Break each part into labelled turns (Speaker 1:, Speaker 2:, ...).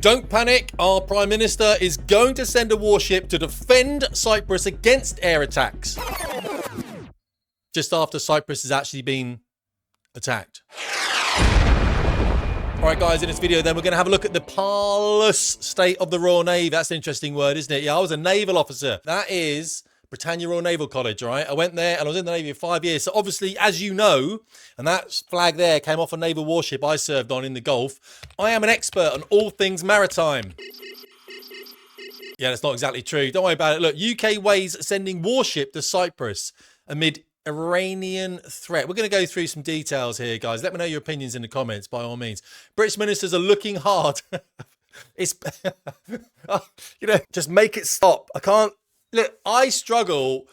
Speaker 1: Don't panic, our Prime Minister is going to send a warship to defend Cyprus against air attacks. Just after Cyprus has actually been attacked. Alright guys, in this video then we're going to have a look at the parlous state of the Royal Navy. That's an interesting word, isn't it? Yeah, I was a naval officer. That is Britannia Royal Naval College, right? I went there and I was in the Navy for 5 years. So obviously, as you know, and that flag there came off a naval warship I served on in the Gulf, I am an expert on all things maritime. Yeah, that's not exactly true. Don't worry about it. Look, UK weighs sending warship to Cyprus amid Iranian threat. We're going to go through some details here, guys. Let me know your opinions in the comments, by all means. British ministers are looking hard. It's, you know, just make it stop. I can't. Look, I struggle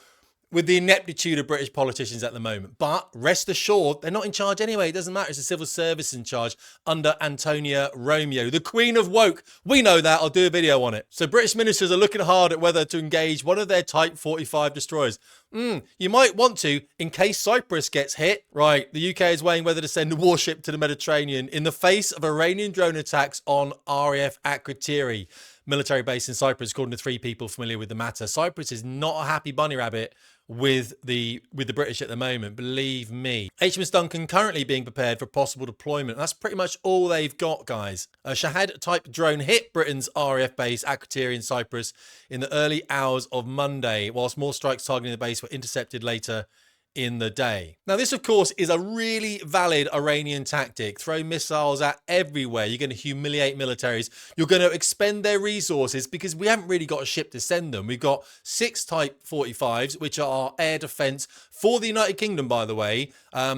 Speaker 1: with the ineptitude of British politicians at the moment, but rest assured, they're not in charge anyway. It doesn't matter. It's the civil service in charge under Antonia Romeo, the Queen of Woke. We know that. I'll do a video on it. So British ministers are looking hard at whether to engage one of their Type 45 destroyers. You might want to, in case Cyprus gets hit. Right, the UK is weighing whether to send a warship to the Mediterranean in the face of Iranian drone attacks on RAF Akrotiri military base in Cyprus, according to 3 people familiar with the matter. Cyprus is not a happy bunny rabbit with the British at the moment, believe me. HMS Dragon currently being prepared for possible deployment. That's pretty much all they've got, guys. A Shahad type drone hit Britain's RAF base Akrotiri in Cyprus in the early hours of Monday, whilst more strikes targeting the base were intercepted later in the day. Now, this, of course, is a really valid Iranian tactic. Throw missiles at everywhere. You're going to humiliate militaries. You're going to expend their resources because we haven't really got a ship to send them. We've got 6 Type 45s, which are our air defense for the United Kingdom, by the way.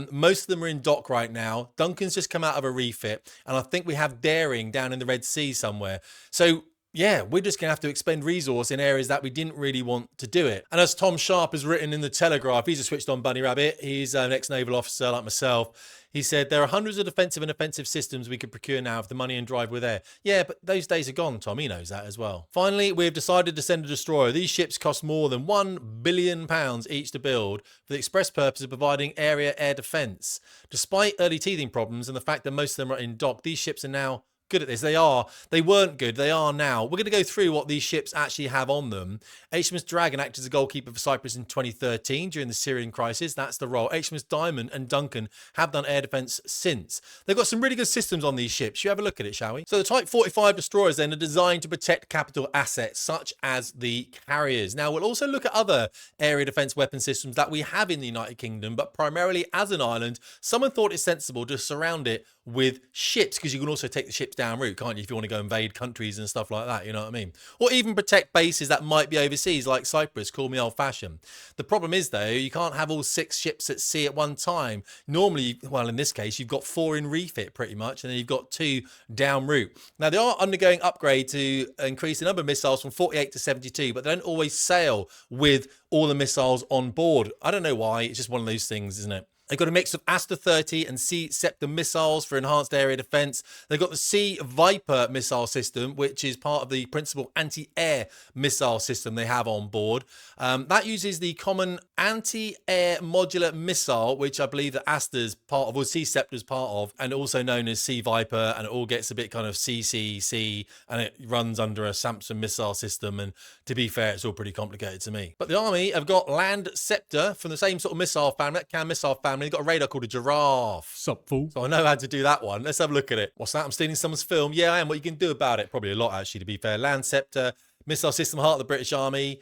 Speaker 1: Most of them are in dock right now. Duncan's just come out of a refit, and I think we have Daring down in the Red Sea somewhere. So yeah, we're just going to have to expend resource in areas that we didn't really want to do it. And as Tom Sharp has written in the Telegraph, he's a switched on bunny rabbit. He's an ex-naval officer like myself. He said, there are hundreds of defensive and offensive systems we could procure now if the money and drive were there. Yeah, but those days are gone, Tom. He knows that as well. Finally, we've decided to send a destroyer. These ships cost more than £1 billion each to build for the express purpose of providing area air defense. Despite early teething problems and the fact that most of them are in dock, these ships are now good at this. They weren't good. They are now. We're going to go through what these ships actually have on them. HMS Dragon acted as a goalkeeper for Cyprus in 2013 during the Syrian crisis. That's the role. HMS Diamond and Duncan have done air defense since. They've got some really good systems on these ships. You have a look at it, shall we? So the Type 45 destroyers then are designed to protect capital assets such as the carriers. Now, we'll also look at other area defense weapon systems that we have in the United Kingdom, but primarily as an island, someone thought it sensible to surround it with ships, because you can also take the ships down route, can't you, if you want to go invade countries and stuff like that, you know what I mean? Or even protect bases that might be overseas, like Cyprus. Call me old-fashioned. The problem is, though, you can't have all 6 ships at sea at one time. Normally, well, in this case, you've got 4 in refit, pretty much, and then you've got 2 down route. Now, they are undergoing upgrade to increase the number of missiles from 48 to 72, but they don't always sail with all the missiles on board. I don't know why. It's just one of those things, isn't it? They've got a mix of Aster 30 and Sea Scepter missiles for enhanced area defense. They've got the Sea Viper missile system, which is part of the principal anti-air missile system they have on board. That uses the common anti-air modular missile, which I believe that Aster's part of, or Sea Scepter's part of, and also known as Sea Viper, and it all gets a bit kind of CCC, and it runs under a Samson missile system, and to be fair, it's all pretty complicated to me. But the Army have got Land Scepter from the same sort of missile family, that CAN missile family. They've got a radar called a Giraffe.
Speaker 2: Sup, fool?
Speaker 1: So I know how to do that one. Let's have a look at it. What's that? I'm stealing someone's film. Yeah, I am. What you can do about it? Probably a lot, actually, to be fair. Land Scepter, missile system, heart of the British Army.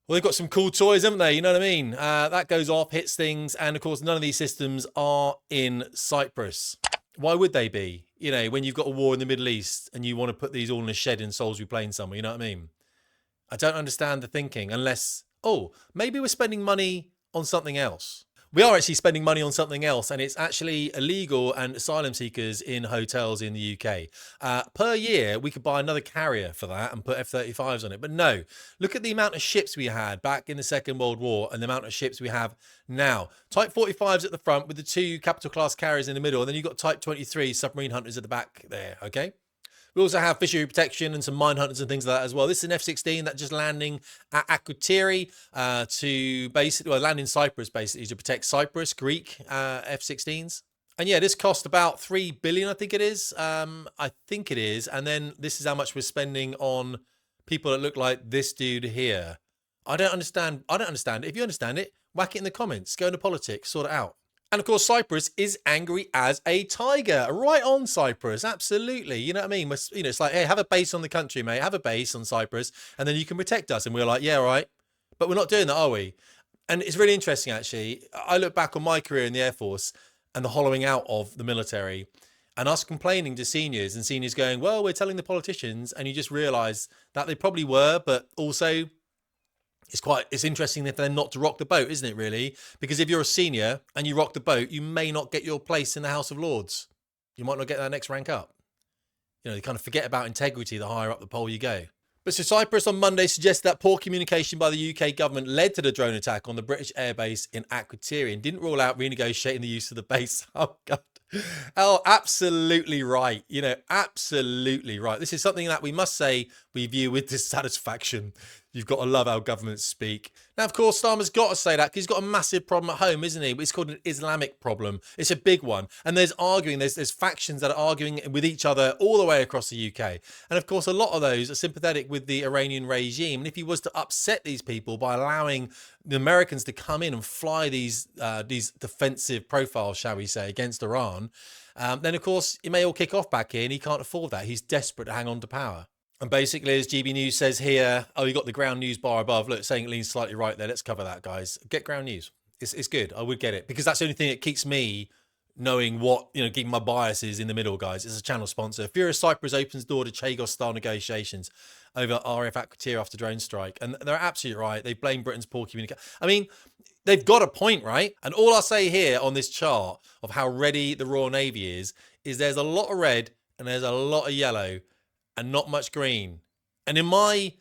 Speaker 1: Well, they've got some cool toys, haven't they? You know what I mean? That goes off, hits things. And, of course, none of these systems are in Cyprus. Why would they be? You know, when you've got a war in the Middle East and you want to put these all in a shed in Salisbury Plain somewhere. You know what I mean? I don't understand the thinking unless, oh, maybe we're spending money on something else. We are actually spending money on something else, and it's actually illegal and asylum seekers in hotels in the UK. Per year, we could buy another carrier for that and put F-35s on it. But no, look at the amount of ships we had back in the Second World War and the amount of ships we have now. Type 45s at the front with the 2 capital class carriers in the middle, and then you've got Type 23 submarine hunters at the back there, okay? We also have fishery protection and some mine hunters and things like that as well. This is an F-16 that just landing at Akrotiri to basically, well, land in Cyprus basically to protect Cyprus, Greek F-16s. And yeah, this cost about 3 billion, I think it is. I think it is. And then this is how much we're spending on people that look like this dude here. I don't understand. I don't understand it. If you understand it, whack it in the comments. Go into politics, sort it out. And of course, Cyprus is angry as a tiger. Right on, Cyprus. Absolutely. You know what I mean? You know, it's like, hey, have a base on the country, mate. Have a base on Cyprus, and then you can protect us. And we're like, yeah, right. But we're not doing that, are we? And it's really interesting, actually. I look back on my career in the Air Force and the hollowing out of the military and us complaining to seniors and seniors going, well, we're telling the politicians. And you just realize that they probably were, but also it's interesting if they're not to rock the boat, isn't it, really? Because if you're a senior and you rock the boat, you may not get your place in the House of Lords. You might not get that next rank up. You know, you kind of forget about integrity the higher up the pole you go. But so Cyprus on Monday suggested that poor communication by the UK government led to the drone attack on the British airbase in Akrotiri and didn't rule out renegotiating the use of the base. Oh, God. Oh, absolutely right. You know, absolutely right. This is something that we must say we view with dissatisfaction. You've got to love how governments speak. Now, of course, Starmer's got to say that because he's got a massive problem at home, isn't he? It's called an Islamic problem. It's a big one. And there's factions that are arguing with each other all the way across the UK. And of course, a lot of those are sympathetic with the Iranian regime. And if he was to upset these people by allowing the Americans to come in and fly these defensive profiles, shall we say, against Iran, then of course, it may all kick off back here and he can't afford that. He's desperate to hang on to power. And basically, as GB News says here, oh, you got the ground news bar above. Look, saying it leans slightly right there. Let's cover that, guys. Get ground news. It's good. I would get it because that's the only thing that keeps me knowing what, you know, keeping my biases in the middle, guys. It's a channel sponsor. Furious Cyprus opens door to Chagos-style negotiations over RAF Akrotiri after drone strike. And they're absolutely right. They blame Britain's poor communication. I mean, they've got a point, right? And all I'll say here on this chart of how ready the Royal Navy is there's a lot of red and there's a lot of yellow and not much green. And in my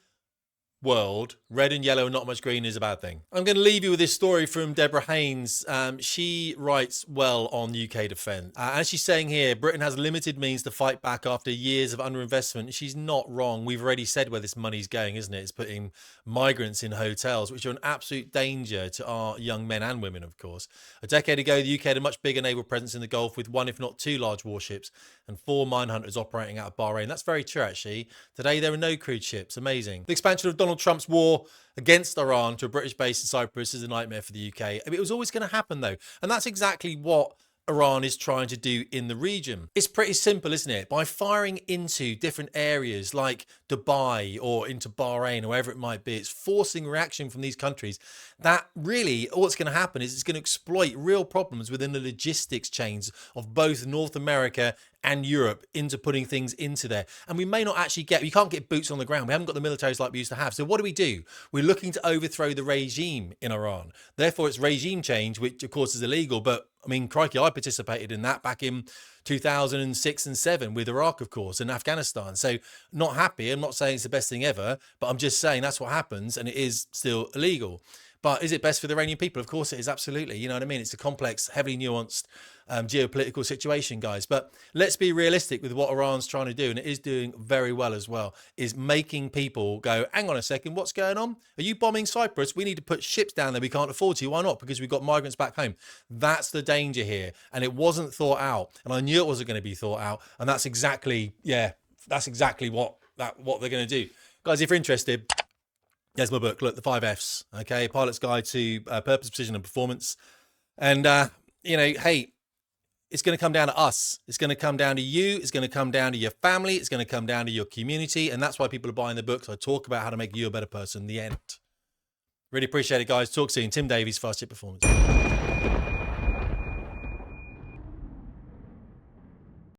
Speaker 1: world, red and yellow and not much green is a bad thing. I'm going to leave you with this story from Deborah Haynes. She writes well on UK defence. As she's saying here, Britain has limited means to fight back after years of underinvestment. She's not wrong. We've already said where this money's going, isn't it? It's putting migrants in hotels, which are an absolute danger to our young men and women, of course. A decade ago, the UK had a much bigger naval presence in the Gulf with 1, if not 2 large warships and 4 mine hunters operating out of Bahrain. That's very true, actually. Today, there are no crewed ships. Amazing. The expansion of Donald Trump's war against Iran to a British base in Cyprus is a nightmare for the UK. I mean, it was always going to happen, though. And that's exactly what Iran is trying to do in the region. It's pretty simple, isn't it? By firing into different areas like Dubai or into Bahrain or wherever it might be, it's forcing reaction from these countries that really all that's going to happen is it's going to exploit real problems within the logistics chains of both North America and Europe into putting things into there. And we may not actually you can't get boots on the ground. We haven't got the militaries like we used to have. So what do? We're looking to overthrow the regime in Iran. Therefore, it's regime change, which of course is illegal. But I mean, crikey, I participated in that back in 2006 and 7 with Iraq, of course, and Afghanistan. So not happy. I'm not saying it's the best thing ever, but I'm just saying that's what happens and it is still illegal. But is it best for the Iranian people? Of course it is, absolutely. You know what I mean? It's a complex, heavily nuanced geopolitical situation, guys. But let's be realistic with what Iran's trying to do, and it is doing very well as well, is making people go, hang on a second, what's going on? Are you bombing Cyprus? We need to put ships down there we can't afford to. Why not? Because we've got migrants back home. That's the danger here. And it wasn't thought out. And I knew it wasn't going to be thought out. And that's exactly, what they're going to do. Guys, if you're interested, there's my book. Look, the 5 Fs, okay? Pilot's Guide to Purpose, Precision and Performance. And, hey, it's going to come down to us. It's going to come down to you. It's going to come down to your family. It's going to come down to your community. And that's why people are buying the books. I talk about how to make you a better person. The end. Really appreciate it, guys. Talk soon. Tim Davies, Fast Jet Performance.